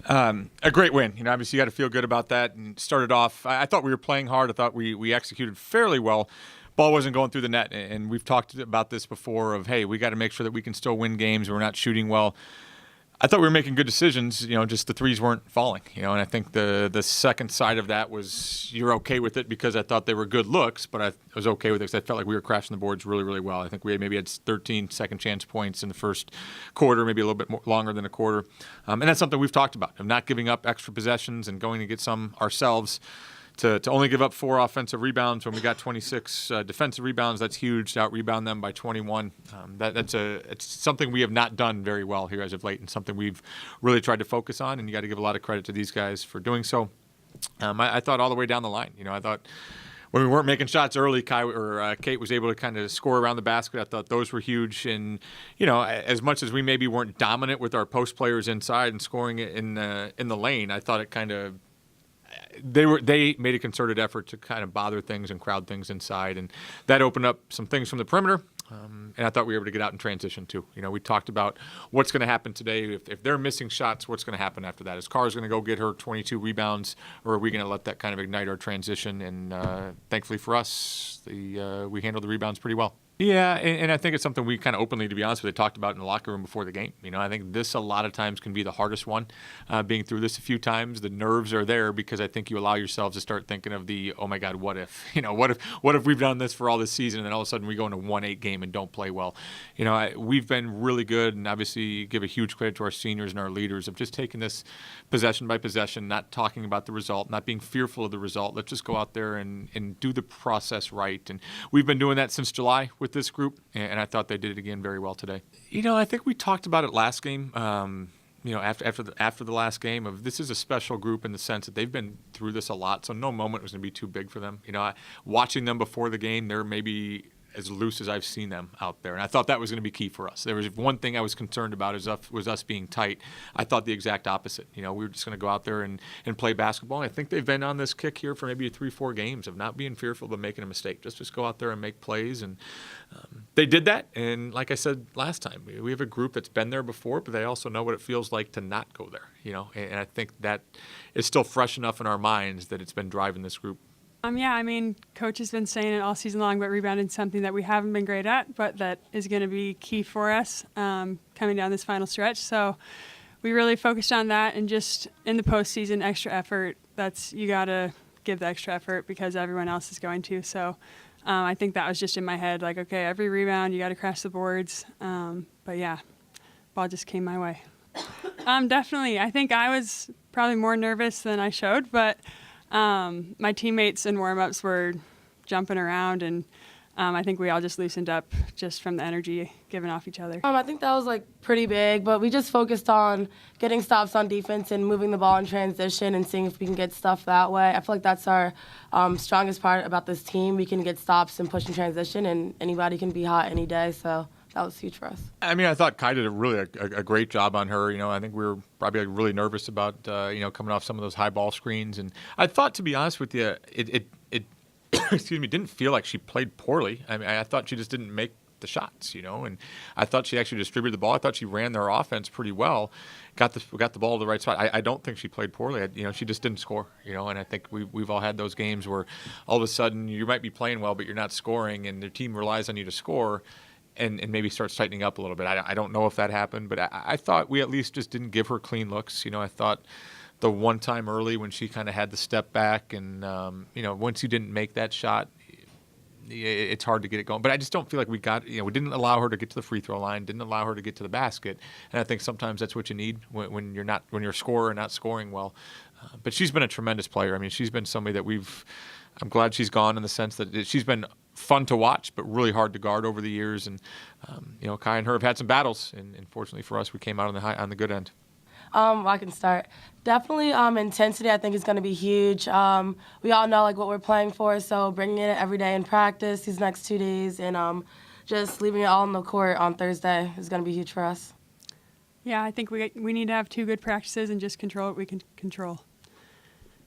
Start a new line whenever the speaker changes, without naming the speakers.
A great win. Obviously you got to feel good about that. And started off, I thought we were playing hard. I thought we executed fairly well. Ball wasn't going through the net, and we've talked about this before of, hey, we got to make sure that we can still win games. We're not shooting well. I thought we were making good decisions, just the threes weren't falling, and I think the second side of that was you're okay with it because I thought they were good looks, but I was okay with it because I felt like we were crashing the boards really, really well. I think we maybe had 13 second chance points in the first quarter, maybe a little bit more, longer than a quarter. And that's something we've talked about, of not giving up extra possessions and going to get some ourselves. To only give up 4 offensive rebounds when we got 26 defensive rebounds, that's huge. To out-rebound them by 21, it's something we have not done very well here as of late, and something we've really tried to focus on, and you got to give a lot of credit to these guys for doing so. I thought all the way down the line, I thought when we weren't making shots early, Kate was able to kind of score around the basket. I thought those were huge, and as much as we maybe weren't dominant with our post players inside and scoring it in the lane, I thought it kind of they made a concerted effort to kind of bother things and crowd things inside, and that opened up some things from the perimeter. And I thought we were able to get out in transition too. We talked about what's going to happen today. If they're missing shots, what's going to happen after that? Is Carr's going to go get her 22 rebounds, or are we going to let that kind of ignite our transition? And thankfully for us, we handled the rebounds pretty well. Yeah, and I think it's something we kind of openly, to be honest with you, talked about in the locker room before the game. I think this a lot of times can be the hardest one. Being through this a few times, the nerves are there because I think you allow yourselves to start thinking of the, oh my God, what if? What if we've done this for all this season and then all of a sudden we go into 1-8 game and don't play well? We've been really good, and obviously give a huge credit to our seniors and our leaders of just taking this possession by possession, not talking about the result, not being fearful of the result. Let's just go out there and do the process right. And we've been doing that since July with this group, and I thought they did it again very well today. I think we talked about it last game. After the last game, of this is a special group in the sense that they've been through this a lot, so no moment was going to be too big for them. Watching them before the game, they're maybe as loose as I've seen them out there, and I thought that was going to be key for us. There was one thing I was concerned about was us being tight. I thought the exact opposite. We were just going to go out there and play basketball. And I think they've been on this kick here for maybe 3-4 games of not being fearful of making a mistake. Just go out there and make plays, and they did that. And like I said last time, we have a group that's been there before, but they also know what it feels like to not go there. And I think that is still fresh enough in our minds that it's been driving this group.
Coach has been saying it all season long, but rebounding is something that we haven't been great at, but that is going to be key for us coming down this final stretch. So we really focused on that, and just in the postseason, extra effort. You got to give the extra effort because everyone else is going to. So I think that was just in my head, like, okay, every rebound, you got to crash the boards. But yeah, ball just came my way. Definitely. I think I was probably more nervous than I showed, but my teammates in warm-ups were jumping around, and I think we all just loosened up just from the energy given off each other.
I think that was pretty big, but we just focused on getting stops on defense and moving the ball in transition and seeing if we can get stuff that way. I feel like that's our strongest part about this team. We can get stops and push in transition, and anybody can be hot any day, so that was huge for us.
I thought Kai did a great job on her. I think we were probably really nervous about coming off some of those high ball screens, and I thought, to be honest with you, it excuse me, didn't feel like she played poorly. I thought she just didn't make the shots, and I thought she actually distributed the ball. I thought she ran their offense pretty well, got the ball to the right spot. I don't think she played poorly. She just didn't score, and I think we've all had those games where all of a sudden you might be playing well, but you're not scoring, and their team relies on you to score. And maybe starts tightening up a little bit. I don't know if that happened, but I thought we at least just didn't give her clean looks. I thought the one time early when she kind of had the step back, and once you didn't make that shot, it's hard to get it going. But I just don't feel like we didn't allow her to get to the free throw line, didn't allow her to get to the basket, and I think sometimes that's what you need when you're a scorer and not scoring well. But she's been a tremendous player. She's been somebody that I'm glad she's gone, in the sense that she's been fun to watch, but really hard to guard over the years. And Kai and her have had some battles, and fortunately for us, we came out on the good end.
I can start. Definitely intensity, I think, is going to be huge. We all know what we're playing for, so bringing it every day in practice these next 2 days, and just leaving it all on the court on Thursday is going to be huge for us.
Yeah, I think we need to have 2 good practices and just control what we can control.